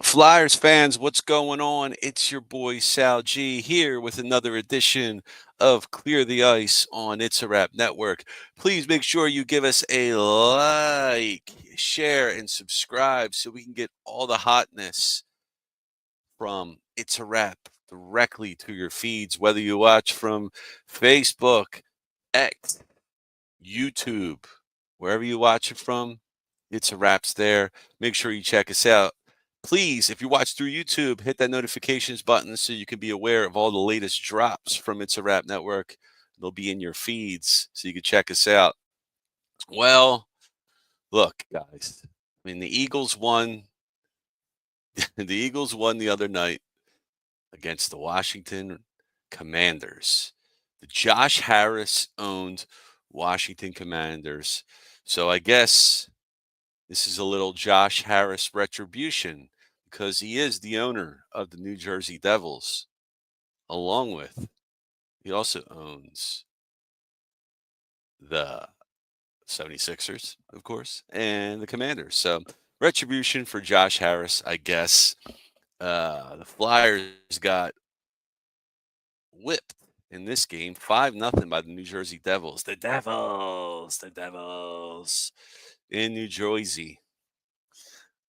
Flyers fans, what's going on? It's your boy Sal G here with another edition of Clear the Ice on It's a Wrap Network. Please make sure you give us a like, share, and subscribe so we can get all the hotness from It's a Wrap directly to your feeds, whether you watch from Facebook, X, YouTube, wherever you watch it from. It's a Wrap's there. Make sure you check us out. Please, if you watch through YouTube, hit that notifications button so you can be aware of all the latest drops from It's a Wrap Network. They'll be in your feeds so you can check us out. Well, look, guys. I mean, the Eagles won. The Eagles won the other night against the Washington Commanders. The Josh Harris owned Washington Commanders. So I guess this is a little Josh Harris retribution because he is the owner of the New Jersey Devils, along with he also owns the 76ers, of course, and the Commanders. So retribution for Josh Harris, I guess. The Flyers got whipped in this game, 5-0 by the New Jersey Devils. The Devils in New Jersey.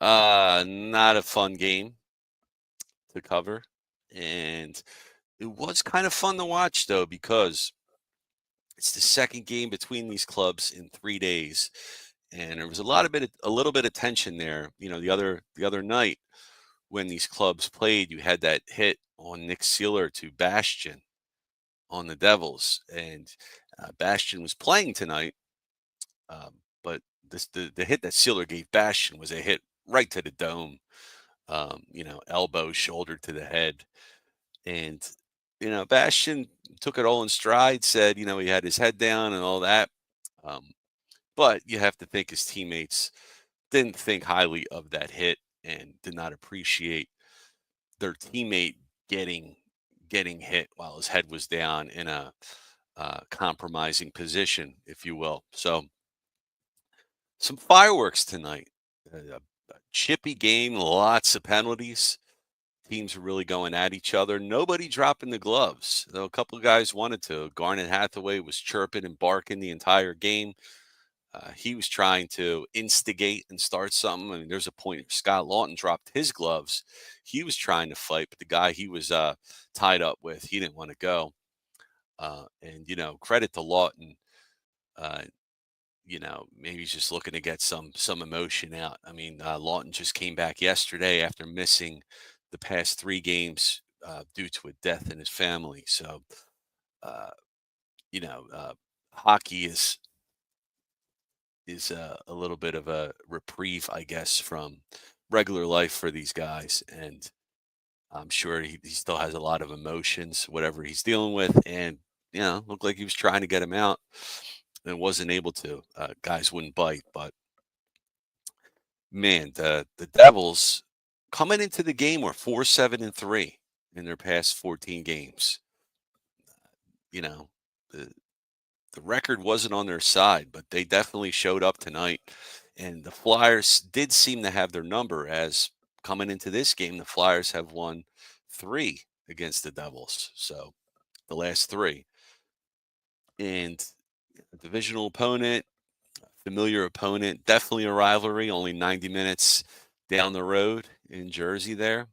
Not a fun game to cover. And it was kind of fun to watch though, because it's the second game between these clubs in 3 days. And there was a little bit of tension there. You know, the other night when these clubs played, you had that hit on Nick Seeler to Bastion on the Devils, and Bastion was playing tonight, but the hit that Sealer gave Bastion was a hit right to the dome, elbow, shoulder to the head, and Bastion took it all in stride, said he had his head down and all that, um, but you have to think his teammates didn't think highly of that hit and did not appreciate their teammate getting getting hit while his head was down in a compromising position, if you will. So some fireworks tonight. A chippy game, lots of penalties. Teams are really going at each other. Nobody dropping the gloves, though a couple of guys wanted to. Garnet Hathaway was chirping and barking the entire game. He was trying to instigate and start something. I mean, there's a point where Scott Lawton dropped his gloves. He was trying to fight, but the guy he was tied up with, he didn't want to go. And credit to Lawton. Uh, maybe he's just looking to get some emotion out. I mean, Lawton just came back yesterday after missing the past 3 games due to a death in his family. So, uh, you know, uh, hockey is a little bit of a reprieve, I guess, from regular life for these guys. And I'm sure he still has a lot of emotions, whatever he's dealing with. And, looked like he was trying to get him out and wasn't able to. Guys wouldn't bite. But, man, the Devils coming into the game were 4-7-3 in their past 14 games. You know, the, the record wasn't on their side, but they definitely showed up tonight. And the Flyers did seem to have their number, as coming into this game, the Flyers have won 3 against the Devils. So the last 3. And a divisional opponent, familiar opponent, definitely a rivalry, only 90 minutes down the road in Jersey there.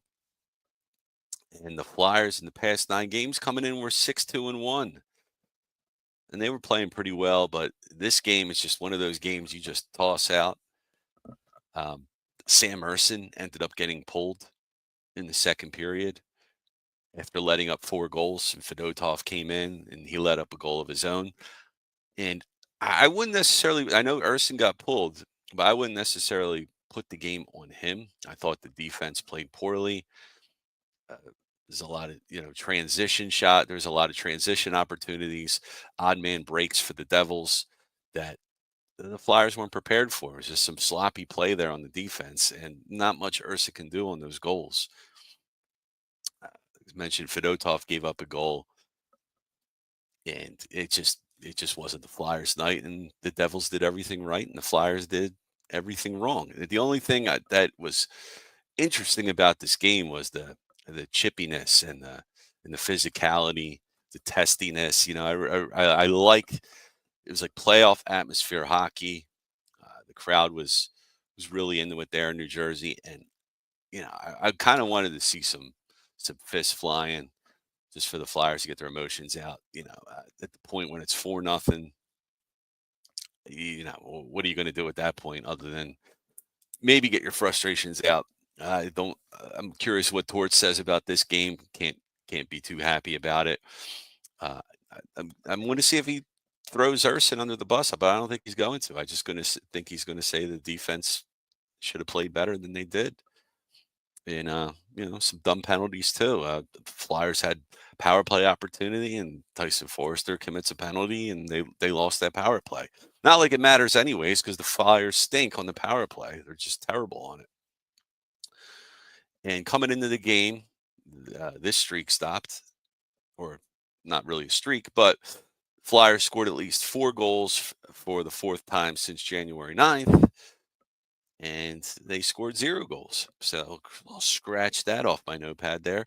And the Flyers in the past 9 games coming in were 6-2-1. And they were playing pretty well, but this game is just one of those games you just toss out. Um, Sam Ersson ended up getting pulled in the second period after letting up 4 goals, and Fedotov came in and he let up a goal of his own. And I wouldn't necessarily, I know Ersson got pulled, but I wouldn't necessarily put the game on him. I thought the defense played poorly. Uh, there's a lot of transition shot. There's a lot of transition opportunities, odd man breaks for the Devils that the Flyers weren't prepared for. It was just some sloppy play there on the defense, and not much Ursa can do on those goals. As mentioned, Fedotov gave up a goal, and it just wasn't the Flyers' night, and the Devils did everything right, and the Flyers did everything wrong. The only thing that was interesting about this game was the chippiness and the physicality, the testiness. You know, I like it was like playoff atmosphere hockey. The crowd was really into it there in New Jersey, and you know, I kind of wanted to see some fists flying just for the Flyers to get their emotions out. You know, at the point when it's 4-0, you know, what are you going to do at that point other than maybe get your frustrations out? I don't. I'm curious what Torch says about this game. Can't be too happy about it. Uh, I'm going to see if he throws Urson under the bus, but I don't think he's going to. I just going to think he's going to say the defense should have played better than they did. And you know, some dumb penalties too. The Flyers had power play opportunity, and Tyson Forrester commits a penalty, and they lost that power play. Not like it matters anyways, because the Flyers stink on the power play. They're just terrible on it. And coming into the game, this streak stopped, or not really a streak, but Flyers scored at least 4 goals for the fourth time since January 9th, and they scored 0 goals. So I'll scratch that off my notepad there.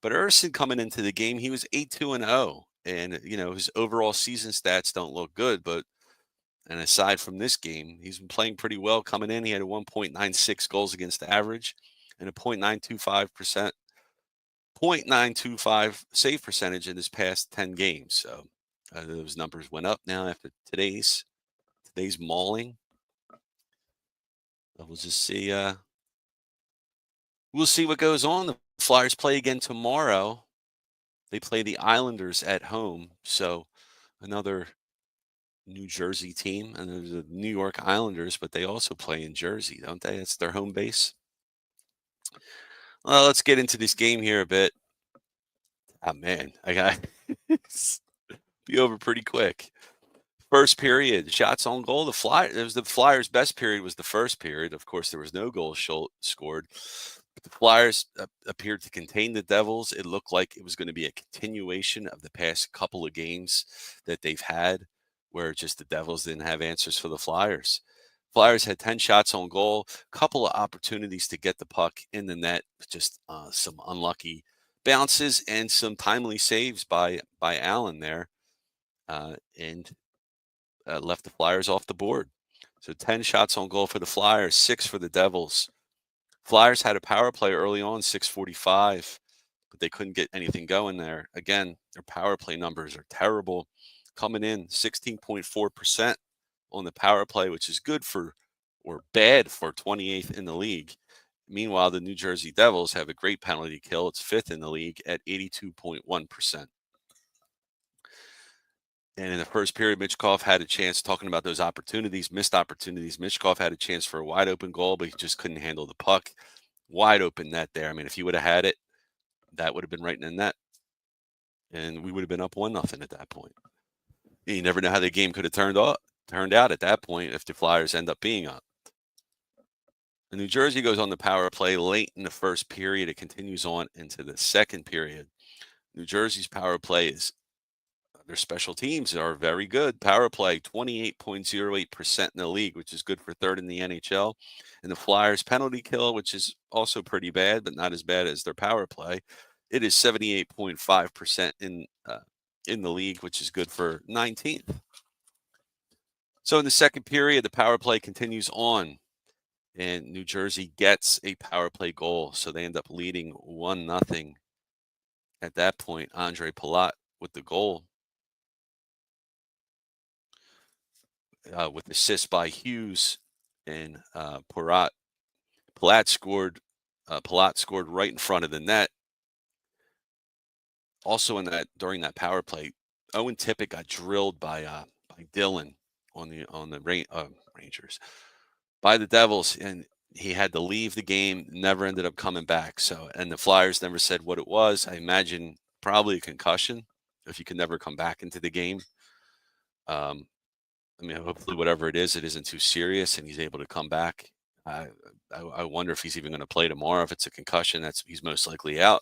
But Urson coming into the game, he was 8-2-0. And, you know, his overall season stats don't look good. And aside from this game, he's been playing pretty well coming in. He had a 1.96 goals against average and a 0.925 save percentage in his past 10 games. So those numbers went up now after today's mauling. We'll just see. We'll see what goes on. The Flyers play again tomorrow. They play the Islanders at home. So another New Jersey team, and there's the New York Islanders, but they also play in Jersey, don't they? That's their home base. Well, let's get into this game here a bit. Oh man, I got be over pretty quick. First period, shots on goal. It was the Flyers' best period was the first period. Of course, there was no goal scored. But the Flyers appeared to contain the Devils. It looked like it was going to be a continuation of the past couple of games that they've had, where just the Devils didn't have answers for the Flyers. Flyers had 10 shots on goal, couple of opportunities to get the puck in the net, just some unlucky bounces and some timely saves by Allen there, and left the Flyers off the board. So 10 shots on goal for the Flyers, 6 for the Devils. Flyers had a power play early on, 6:45, but they couldn't get anything going there. Again, their power play numbers are terrible, coming in 16.4% on the power play, which is good for or bad for 28th in the league. Meanwhile, the New Jersey Devils have a great penalty kill. It's 5th in the league at 82.1%. And in the first period, Mitchkov had a chance, talking about those opportunities, missed opportunities. Mitchkov had a chance for a wide open goal, but he just couldn't handle the puck. Wide open net there. I mean, if he would have had it, that would have been right in the net. And we would have been up 1-0 at that point. You never know how the game could have turned out at that point if the Flyers end up being up. And New Jersey goes on the power play late in the first period. It continues on into the second period. New Jersey's power play is their special teams are very good. Power play, 28.08% in the league, which is good for third in the NHL. And the Flyers penalty kill, which is also pretty bad, but not as bad as their power play. It is 78.5% in the league, which is good for 19th. So in the second period, the power play continues on, and New Jersey gets a power play goal. So they end up leading 1-0. At that point, Andre Palat with the goal. With assists by Hughes and Palat scored. Palat scored right in front of the net. Also, during that power play, Owen Tippett got drilled by Dillon on the Rangers by the Devils, and he had to leave the game. Never ended up coming back. So, and the Flyers never said what it was. I imagine probably a concussion if you can never come back into the game. I mean, hopefully, whatever it isn't too serious, and he's able to come back. I wonder if he's even going to play tomorrow. If it's a concussion, he's most likely out.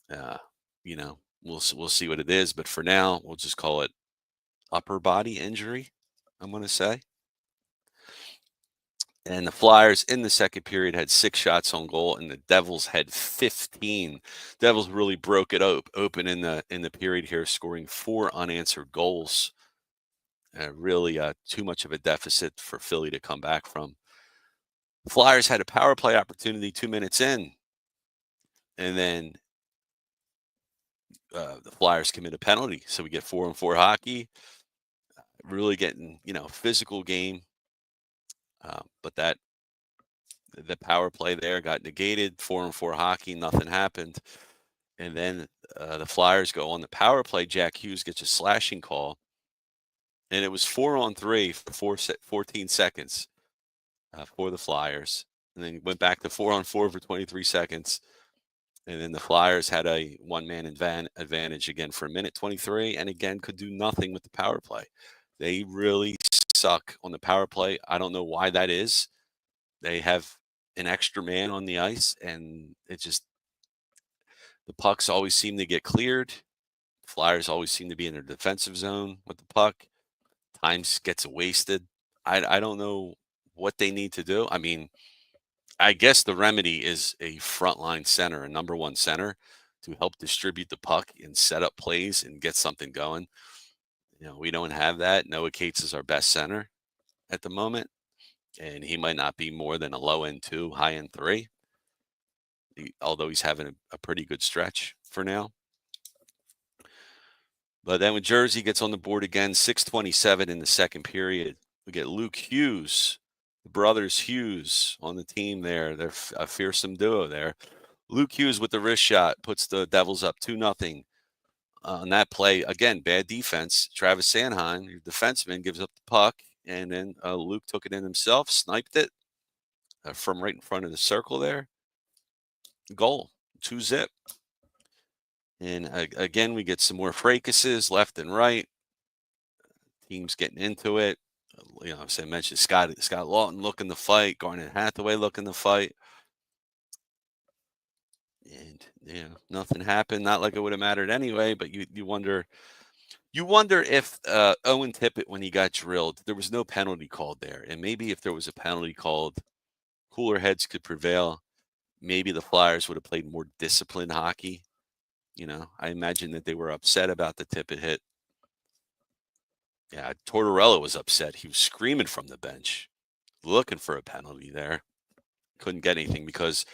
Uh, you know, we'll see what it is, but for now, we'll just call it upper body injury. I'm going to say. And the Flyers in the second period had 6 shots on goal, and the Devils had 15. Devils really broke it open in the period here, scoring 4 unanswered goals. Really too much of a deficit for Philly to come back from. Flyers had a power play opportunity 2 minutes in, and then the Flyers commit a penalty. So we get 4-on-4 hockey, really getting, physical game. But the power play there got negated. 4-on-4 hockey, nothing happened. And then the Flyers go on the power play. Jack Hughes gets a slashing call, and it was 4-on-3 for 14 seconds for the Flyers. And then went back to 4-on-4 for 23 seconds. And then the Flyers had a one-man advantage again for a minute 23, and again could do nothing with the power play. They really suck on the power play. I don't know why that is. They have an extra man on the ice, and the pucks always seem to get cleared. Flyers always seem to be in their defensive zone with the puck. Times gets wasted. I don't know what they need to do. I mean, I guess the remedy is a frontline center, a number one center, to help distribute the puck and set up plays and get something going. We don't have that. Noah Cates is our best center at the moment, and he might not be more than a low end 2, high end 3, although he's having a pretty good stretch for now. But then when Jersey gets on the board again, 6:27 in the second period, we get Luke Hughes, the brothers Hughes on the team there. They're a fearsome duo there. Luke Hughes with the wrist shot puts the Devils up 2-0 on that play. Again, bad defense. Travis Sanheim, your defenseman, gives up the puck, and then Luke took it in himself, sniped it from right in front of the circle there. Goal, 2-0. And again, we get some more fracases left and right. Teams getting into it. As I mentioned, Scott Lawton looking to fight, Garnet Hathaway looking to fight. And nothing happened. Not like it would have mattered anyway, but you wonder if Owen Tippett, when he got drilled, there was no penalty called there. And maybe if there was a penalty called, cooler heads could prevail. Maybe the Flyers would have played more disciplined hockey. I imagine that they were upset about the Tippett hit. Yeah, Tortorella was upset. He was screaming from the bench, looking for a penalty there. Couldn't get anything because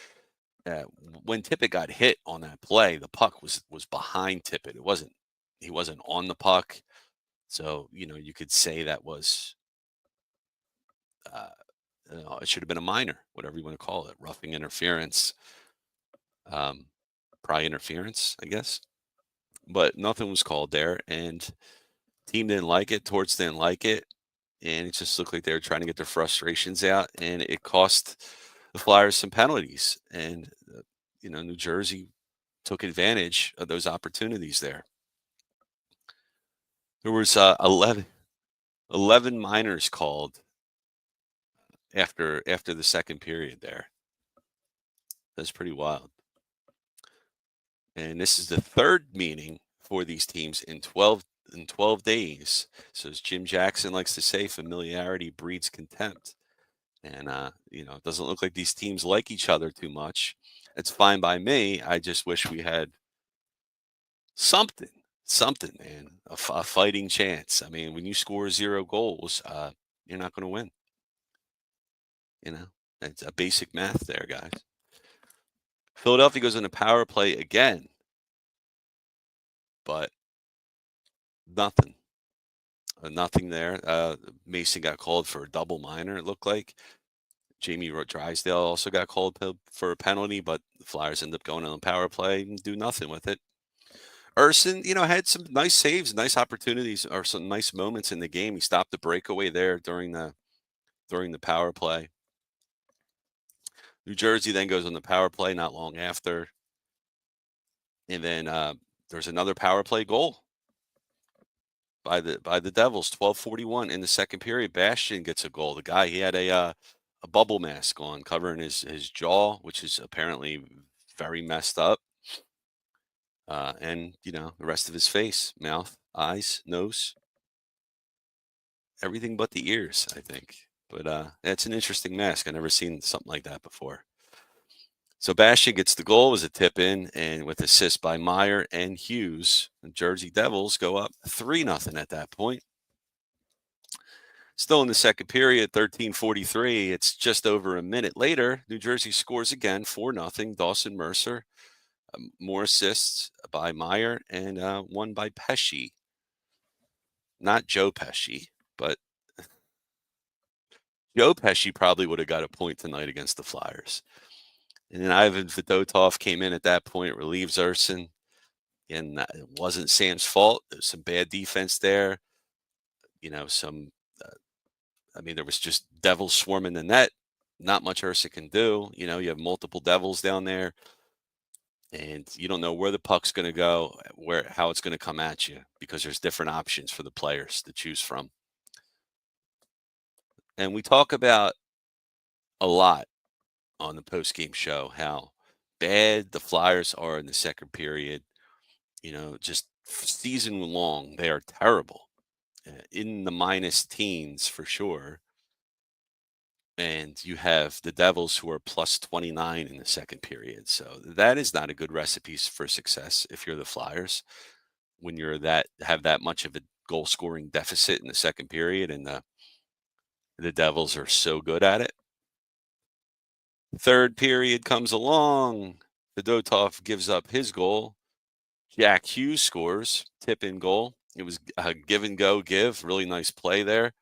when Tippett got hit on that play, the puck was behind Tippett. He wasn't on the puck. So, you could say that was, it should have been a minor, whatever you want to call it, roughing interference, probably interference, I guess. But nothing was called there, and team didn't like it. Torts didn't like it, and it just looked like they were trying to get their frustrations out, and it cost the Flyers some penalties. And, New Jersey took advantage of those opportunities there. There was 11 minors called after the second period there. That's pretty wild. And this is the third meeting for these teams in 12 days. So as Jim Jackson likes to say, familiarity breeds contempt. And it doesn't look like these teams like each other too much. It's fine by me. I just wish we had something, man, a fighting chance. I mean, when you score 0 goals, you're not going to win. It's a basic math there, guys. Philadelphia goes on a power play again, but nothing. Nothing there. Mason got called for a double minor, it looked like. Jamie Drysdale also got called for a penalty, but the Flyers end up going on a power play and do nothing with it. Urson, had some nice saves, nice opportunities, or some nice moments in the game. He stopped the breakaway there during the power play. New Jersey then goes on the power play not long after. And then there's another power play goal by the Devils, 12:41 in the second period. Bastian gets a goal. The guy, he had a bubble mask on covering his jaw, which is apparently very messed up. And the rest of his face, mouth, eyes, nose, everything but the ears, I think. But it's an interesting mask. I never seen something like that before. So Bastian gets the goal, was a tip in, and with assist by Meyer and Hughes, the Jersey Devils go up 3-0 at that point. Still in the second period, 13:43. It's just over a minute later. New Jersey scores again, 4-0. Dawson Mercer, more assists by Meyer and one by Pesci. Not Joe Pesci, but Joe Pesci probably would have got a point tonight against the Flyers. And then Ivan Fedotov came in at that point, relieves Urson. And it wasn't Sam's fault. There's some bad defense there. Some, I mean, there was just devils swarming the net. Not much Ursa can do. You have multiple devils down there, and you don't know where the puck's going to go, how it's going to come at you, because there's different options for the players to choose from. And we talk about a lot on the post-game show how bad the Flyers are in the second period. Just season long, they are terrible. In the minus teens for sure. And you have the Devils who are plus 29 in the second period. So that is not a good recipe for success if you're the Flyers when you're have that much of a goal scoring deficit in the second period and the Devils are so good at it. Third period comes along. Fedotov gives up his goal. Jack Hughes scores, tip in goal. It was a give and go give. Really nice play there.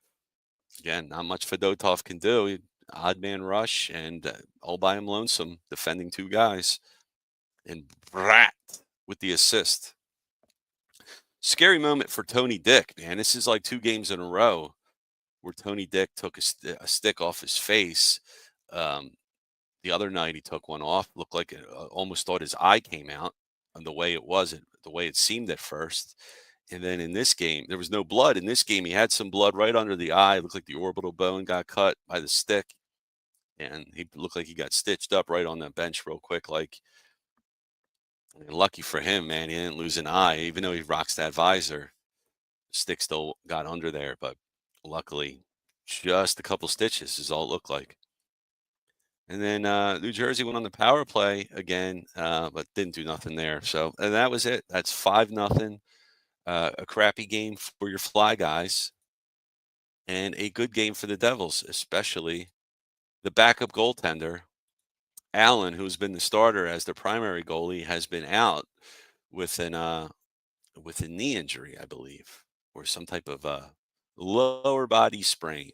Again, not much Fedotov can do. Odd man rush and all by him lonesome, defending two guys. And Brat with the assist. Scary moment for Tony Dick, man. This is like 2 games in a row where Tony Dick took a stick off his face. Um, the other night he took one off. Looked like almost thought his eye came out on the way the way it seemed at first. And then in this game, there was no blood. In this game, he had some blood right under the eye. It looked like the orbital bone got cut by the stick. And he looked like he got stitched up right on the bench real quick. And lucky for him, man, he didn't lose an eye. Even though he rocks that visor, stick still got under there. But luckily, just a couple stitches is all it looked like. And then New Jersey went on the power play again, but didn't do nothing there. So, and that was it. That's 5-0. A crappy game for your Fly guys, and a good game for the Devils, especially the backup goaltender, Allen, who's been the starter as their primary goalie, has been out with with a knee injury, I believe, or some type of lower body sprain.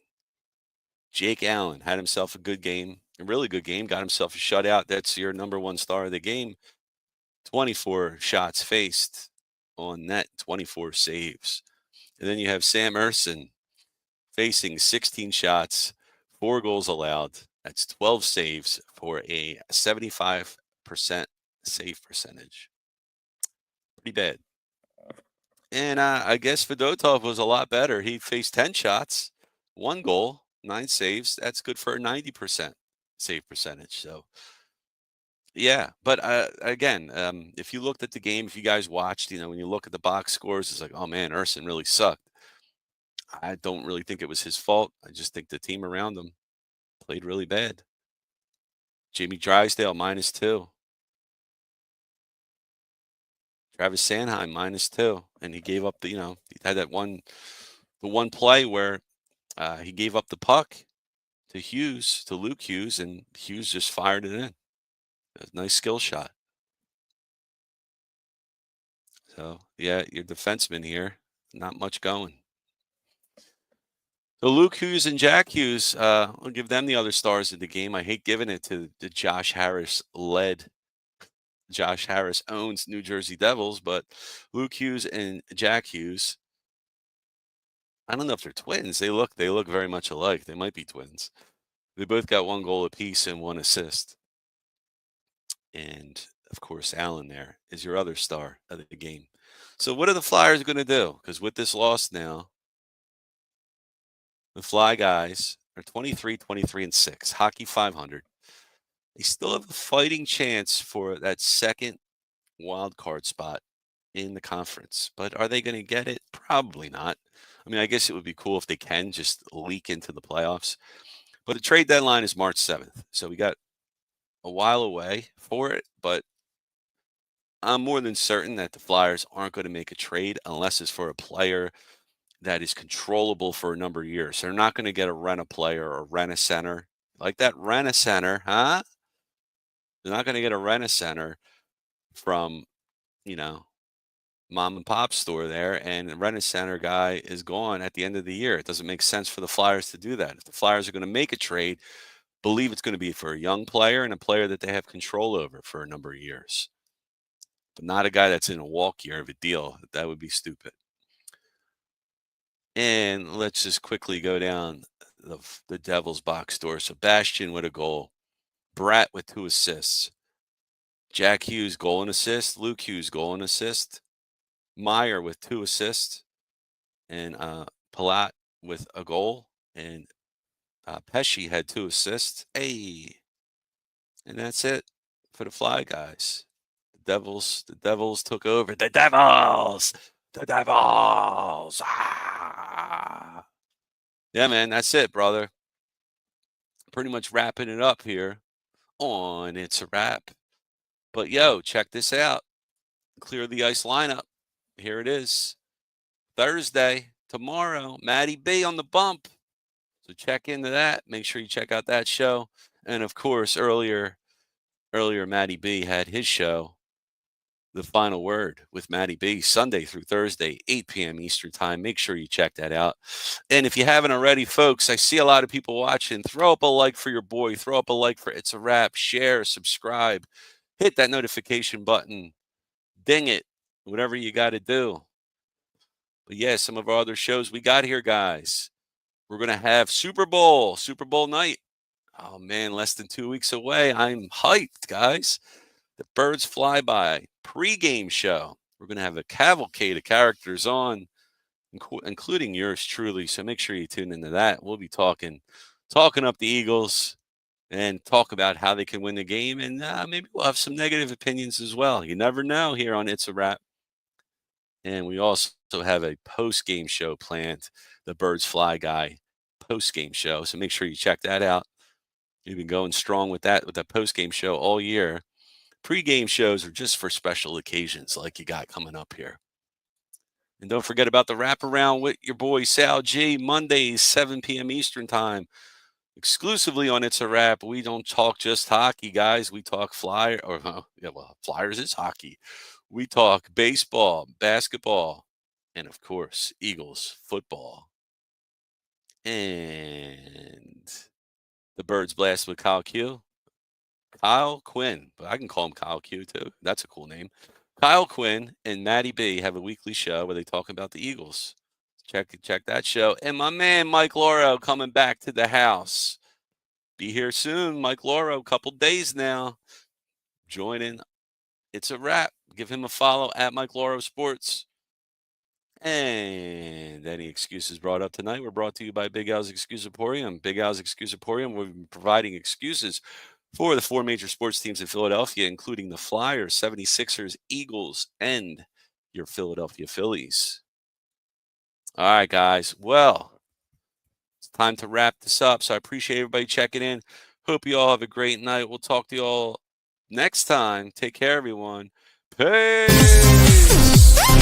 Jake Allen had himself a good game, a really good game, got himself a shutout. That's your number one star of the game. 24 shots faced on net, 24 saves. And then you have Sam Urson facing 16 shots, 4 goals allowed. That's 12 saves for a 75% save percentage. Pretty bad. And I guess Fedotov was a lot better. He faced 10 shots, 1 goal, 9 saves. That's good for a 90% save percentage. So, yeah. But again, if you looked at the game, if you guys watched, when you look at the box scores, it's like, oh man, Urson really sucked. I don't really think it was his fault. I just think the team around him played really bad. Jamie Drysdale -2. Travis Sanheim -2. And he gave up he had the one play where he gave up the puck to Luke Hughes, and Hughes just fired it in. A nice skill shot. So, yeah, your defenseman here, not much going. So Luke Hughes and Jack Hughes, I'll give them the other stars of the game. I hate giving it to the Josh Harris owns New Jersey Devils, but Luke Hughes and Jack Hughes, I don't know if they're twins. They look very much alike. They might be twins. They both got 1 goal apiece and 1 assist. And of course, Allen there is your other star of the game. So what are the Flyers going to do? Because with this loss now, the Fly guys are 23-23-6, hockey 500. They still have a fighting chance for that second wild card spot in the conference. But are they going to get it? Probably not. I mean, I guess it would be cool if they can just leak into the playoffs. But the trade deadline is March 7th. So we got a while away for it. But I'm more than certain that the Flyers aren't going to make a trade unless it's for a player that is controllable for a number of years. They're not going to get a rent-a-player or rent-a-center. Like that rent-a-center, huh? They're not going to get a rent-a-center from, you know, mom and pop store there, and the rent-a-center guy is gone at the end of the year. It doesn't make sense for the Flyers to do that. If the Flyers are going to make a trade, believe it's going to be for a young player and a player that they have control over for a number of years. But not a guy that's in a walk year of a deal. That would be stupid. And let's just quickly go down the Devils box score. Sebastian with a goal. Bratt with 2 assists. Jack Hughes, goal and assist. Luke Hughes, goal and assist. Meyer with 2 assists. And Palat with a goal. And Pesci had 2 assists. Hey. And that's it for the Fly guys. The Devils took over. The Devils! The Devils! Ah! Yeah, man, that's it, brother. Pretty much wrapping it up here on It's a Wrap. But yo, check this out. Clear the Ice lineup. Here it is. Thursday, tomorrow, Matty B on the bump. So check into that. Make sure you check out that show. And of course, earlier Matty B had his show, The Final Word with Matty B, Sunday through Thursday, 8 p.m. Eastern Time. Make sure you check that out. And if you haven't already, folks, I see a lot of people watching. Throw up a like for your boy. Throw up a like for It's a Wrap. Share, subscribe. Hit that notification button. Ding it. Whatever you got to do. But yeah, some of our other shows we got here, guys. We're going to have Super Bowl night. Oh, man, less than 2 weeks away. I'm hyped, guys. The Birds Fly By pregame show. We're going to have a cavalcade of characters on, including yours truly. So make sure you tune into that. We'll be talking up the Eagles and talk about how they can win the game. And maybe we'll have some negative opinions as well. You never know here on It's a Wrap. And we also have a post-game show planned, the Birds Fly Guy post-game show. So make sure you check that out. We've been going strong with that post-game show all year. Pre-game shows are just for special occasions like you got coming up here. And don't forget about the wraparound with your boy Sal G, Mondays, 7 p.m. Eastern Time. Exclusively on It's a Wrap. We don't talk just hockey, guys. We talk Flyers is hockey. We talk baseball, basketball, and of course, Eagles football. And the Birds Blast with Kyle Quinn, but I can call him Kyle Q too. That's a cool name. Kyle Quinn and Matty B have a weekly show where they talk about the Eagles. Check that show. And my man Mike Lauro coming back to the house. Be here soon, Mike Lauro. Couple days now. Joining It's a Wrap. Give him a follow at Mike Lauro Sports. And any excuses brought up tonight were brought to you by Big Al's Excuse Emporium. Big Al's Excuse Emporium, we've been providing excuses for the 4 major sports teams in Philadelphia, including the Flyers, 76ers, Eagles, and your Philadelphia Phillies. All right, guys. Well, it's time to wrap this up. So I appreciate everybody checking in. Hope you all have a great night. We'll talk to you all next time. Take care, everyone. Peace.